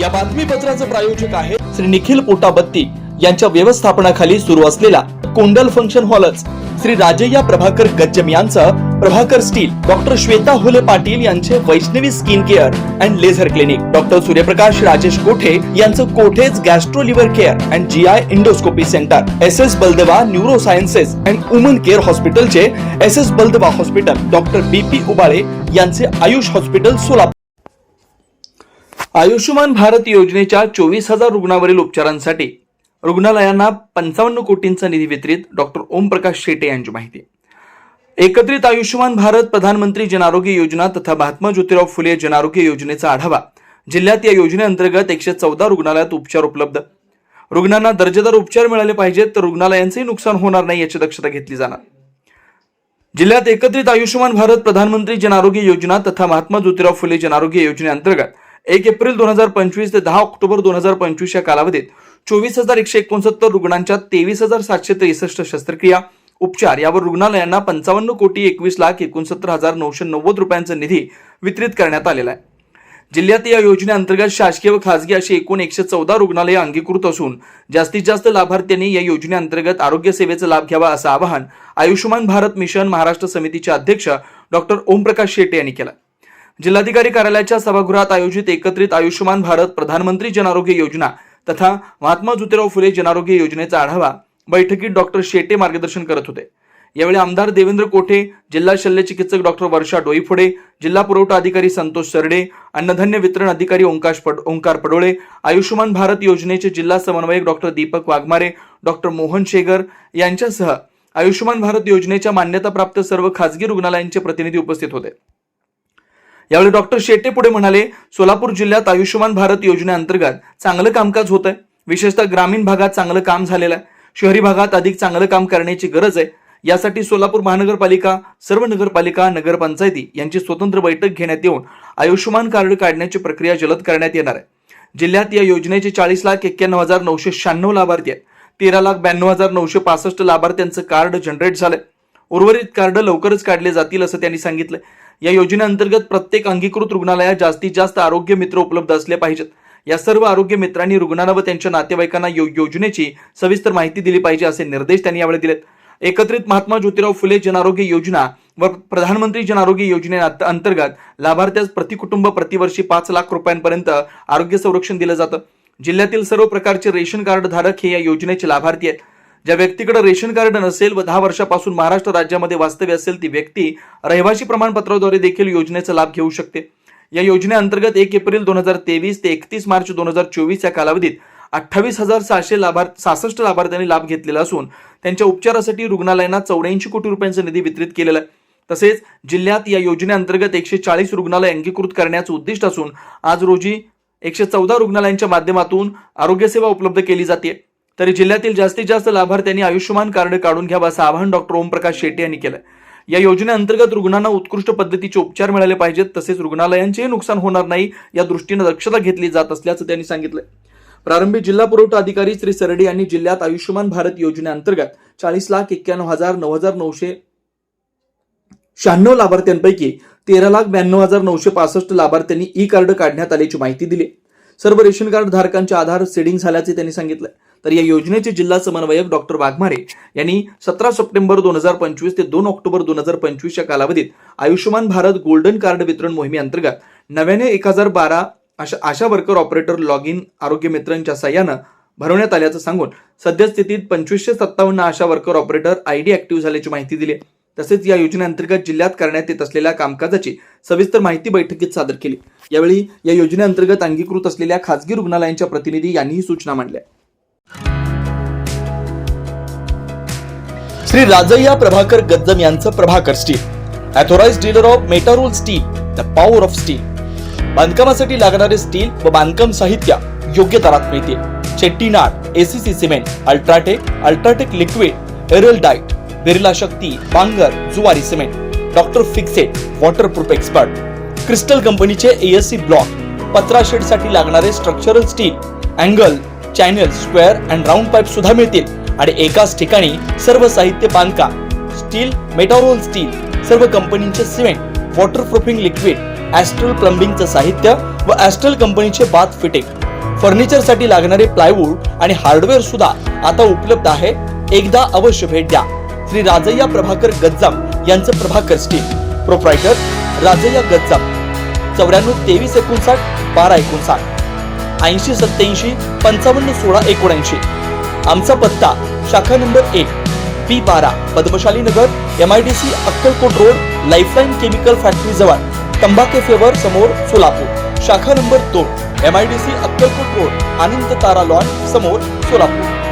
या बातमीपत्राचे प्रायोजक आहे श्री निखिल पोटाबत्ती यांच्या व्यवस्थापनाखाली सुरू असलेला कोंडल फंक्शन हॉलच, श्री राजय्या प्रभाकर गज्जम यांचं प्रभाकर स्टील, डॉक्टर श्वेता होले पाटील यांचे Vaishnavi skin care and laser clinic, doctor Suryaprakash Rajesh Kothe यांचं Kothe's gastro liver care and GI endoscopy centre, SS Baldeva neuro sciences and woman care हॉस्पिटलचे SS Baldeva hospital, doctor BP Ubale यांचे आयुष हॉस्पिटल सोलापूर. आयुष्यमान भारत योजनेच्या 24,000 रुग्णांवरील उपचारांसाठी रुग्णालयांना 55 कोटींचा निधी वितरित, डॉक्टर ओमप्रकाश शेटे यांची माहिती. एकत्रित आयुष्यमान भारत प्रधानमंत्री जन आरोग्य योजना तथा महात्मा ज्योतिराव फुले जन आरोग्य योजनेचा आढावा. जिल्ह्यात या योजनेअंतर्गत 114 रुग्णालयात उपचार उपलब्ध. रुग्णांना दर्जेदार उपचार मिळाले पाहिजेत तर रुग्णालयांचेही नुकसान होणार नाही याची दक्षता घेतली जाणार. जिल्ह्यात एकत्रित आयुष्यमान भारत प्रधानमंत्री जन आरोग्य योजना तथा महात्मा ज्योतिराव फुले जन आरोग्य योजनेअंतर्गत 1 एप्रिल 2025 ते 10 ऑक्टोबर 2025 या कालावधीत 24,169 रुग्णांच्या 23,763 शस्त्रक्रिया उपचार यावर रुग्णालयांना 55,21,69,990 रुपयांचा निधी वितरित करण्यात आलेला आहे. जिल्ह्यात या योजनेअंतर्गत शासकीय व खासगी अशी एकूण 114 रुग्णालये अंगीकृत असून जास्तीत जास्त लाभार्थ्यांनी या योजनेअंतर्गत आरोग्य सेवेचा लाभ घ्यावा असं आवाहन आयुष्यमान भारत मिशन महाराष्ट्र समितीचे अध्यक्ष डॉक्टर ओमप्रकाश शेटे यांनी केलं. जिल्हाधिकारी कार्यालयाच्या सभागृहात आयोजित एकत्रित आयुष्यमान भारत प्रधानमंत्री जन आरोग्य योजना तथा महात्मा ज्योतिराव फुले जन आरोग्य योजनेचा आढावा बैठकीत डॉक्टर शेटे मार्गदर्शन करत होते. यावेळी आमदार देवेंद्र कोठे, जिल्हा शल्य चिकित्सक डॉक्टर वर्षा डोईफोडे, जिल्हा पुरवठा अधिकारी संतोष सरडे, अन्नधान्य वितरण अधिकारी ओंकार पडोळे, आयुष्यमान भारत योजनेचे जिल्हा समन्वयक डॉक्टर दीपक वाघमारे, डॉक्टर मोहन शेगर यांच्यासह आयुष्यमान भारत योजनेच्या मान्यताप्राप्त सर्व खासगी रुग्णालयांचे प्रतिनिधी उपस्थित होते. यावेळी डॉक्टर शेटे पुढे म्हणाले, सोलापूर जिल्ह्यात आयुष्यमान भारत योजनेअंतर्गत चांगलं कामकाज होत आहे. विशेषतः ग्रामीण भागात चांगलं काम झालेलं आहे. शहरी भागात अधिक चांगलं काम करण्याची गरज आहे. यासाठी सोलापूर महानगरपालिका, सर्व नगरपालिका, नगरपंचायती यांची स्वतंत्र बैठक घेण्यात येऊन आयुष्यमान कार्ड काढण्याची प्रक्रिया जलद करण्यात येणार आहे. जिल्ह्यात या योजनेचे 40,91,996 लाभार्थी आहेत. 13,92,965 लाभार्थ्यांचं कार्ड जनरेट झालंय. उर्वरित कार्ड लवकरच काढले जातील असं त्यांनी सांगितलं. या योजनेअंतर्गत प्रत्येक अंगीकृत रुग्णालयात जास्तीत जास्त आरोग्य मित्र उपलब्ध असले पाहिजेत. या सर्व आरोग्य मित्रांनी रुग्णांना व त्यांच्या नातेवाईकांना योजनेची सविस्तर माहिती दिली पाहिजे असे निर्देश त्यांनी यावेळी दिलेत. एकत्रित महात्मा ज्योतिराव फुले जन आरोग्य योजना व प्रधानमंत्री जन आरोग्य योजनेअंतर्गत लाभार्थ्यास प्रति कुटुंब प्रतिवर्षी 5 लाख रुपयांपर्यंत आरोग्य संरक्षण दिलं जातं. जिल्ह्यातील सर्व प्रकारचे रेशन कार्ड धारक हे या योजनेचे लाभार्थी आहेत. ज्या व्यक्तीकडे रेशन कार्ड नसेल व 10 वर्षापासून महाराष्ट्र राज्यामध्ये वास्तव्य असेल ती व्यक्ती रहिवासी प्रमाणपत्राद्वारे देखील योजनेचा लाभ घेऊ शकते. या योजनेअंतर्गत 1 एप्रिल 2023 ते 31 मार्च 2024 या कालावधीत 28,766 लाभार्थ्यांनी लाभ घेतलेला असून त्यांच्या उपचारासाठी रुग्णालयांना 84 कोटी रुपयांचा निधी वितरित केलेला आहे. तसेच जिल्ह्यात या योजनेअंतर्गत 140 रुग्णालय अंगीकृत करण्याचं उद्दिष्ट असून आज रोजी 114 रुग्णालयांच्या माध्यमातून आरोग्य सेवा उपलब्ध केली जाते. तरी जिल्ह्यातील जास्तीत जास्त लाभार्थ्यांनी आयुष्यमान कार्ड काढून घ्यावं असं आवाहन डॉक्टर ओमप्रकाश शेटे यांनी केलं. या योजनेअंतर्गत रुग्णांना उत्कृष्ट पद्धतीचे उपचार मिळाले पाहिजेत तसेच रुग्णालयांचेही नुकसान होणार नाही या दृष्टीने दक्षता घेतली जात असल्याचं त्यांनी सांगितलं. प्रारंभी जिल्हा पुरवठा अधिकारी श्री सरडे यांनी जिल्ह्यात आयुष्यमान भारत योजनेअंतर्गत 40,91,996 लाभार्थ्यांपैकी 13,92,965 लाभार्थ्यांनी ई कार्ड काढण्यात आल्याची माहिती दिली. सर्व रेशन कार्ड धारकांचे आधार सीडिंग झाल्याचे त्यांनी सांगितलं. तर या योजनेचे जिल्हा समन्वयक डॉक्टर वाघमारे यांनी 17 सप्टेंबर 2025 ते 2 ऑक्टोबर 2025 या कालावधीत आयुष्यमान भारत गोल्डन कार्ड वितरण मोहिमेअंतर्गत नव्याने 1012 आशा वर्कर ऑपरेटर लॉग इन आरोग्य मित्रांच्या सहाय्यानं भरवण्यात आल्याचं सांगून सद्यस्थितीत 2557 आशा वर्कर ऑपरेटर ID ऍक्टिव्ह झाल्याची माहिती दिली. तसेच या योजनेअंतर्गत जिल्ह्यात करण्यात येत असलेल्या कामकाजाची सविस्तर माहिती बैठकीत सादर केली. यावेळी या योजनेअंतर्गत अंगीकृत असलेल्या खासगी रुग्णालयांच्या प्रतिनिधी यांनी ही सूचना मांडल्या. श्री राजय्या प्रभाकर गज्जम यांचं Prabhakar steel, authorised dealer of Metarol steel, the power of steel. बांधकामासाठी लागणारे स्टील व बांधकाम साहित्य योग्य दरात मिळते. Chettinad, ACC cement, UltraTech liquid, एरल डाइट, Birla Shakti, Bangar, Zuari cement, doctor Fixit, waterproof expert, crystal कंपनीचे ASC ब्लॉक, पत्रा शेड साठी लागणारे structural steel, angle, channel, square and round pipe सुद्धा मिळतील आणि एकाच ठिकाणी सर्व साहित्य बांधकाम, स्टील, मेटारोल स्टील, सर्व कंपनीचे सिमेंट, वॉटरप्रूफिंग लिक्विड, ॲस्ट्रल प्लंबिंगचं साहित्य व ॲस्ट्रल कंपनीचे बाथ फिटिंग, फर्निचरसाठी लागणारे प्लायवूड आणि हार्डवेअर सुद्धा आता उपलब्ध आहे. एकदा अवश्य भेट द्या. श्री राजय्या प्रभाकर गज्जाम यांचं प्रभाकर स्टील. प्रोप्रायटर राजय्या गज्जाम. 94 23 59 12 59 80 87 55 16 79. आमचा पत्ता शाखा नंबर 1 P12 पद्मशाली नगर, MIDC Akkalkot road, lifeline chemical factory जवळ, तंबाके फेवर समोर, सोलापूर. शाखा नंबर 2 MIDC अक्कलकोट रोड, आनंद तारा लॉन समोर, सोलापूर.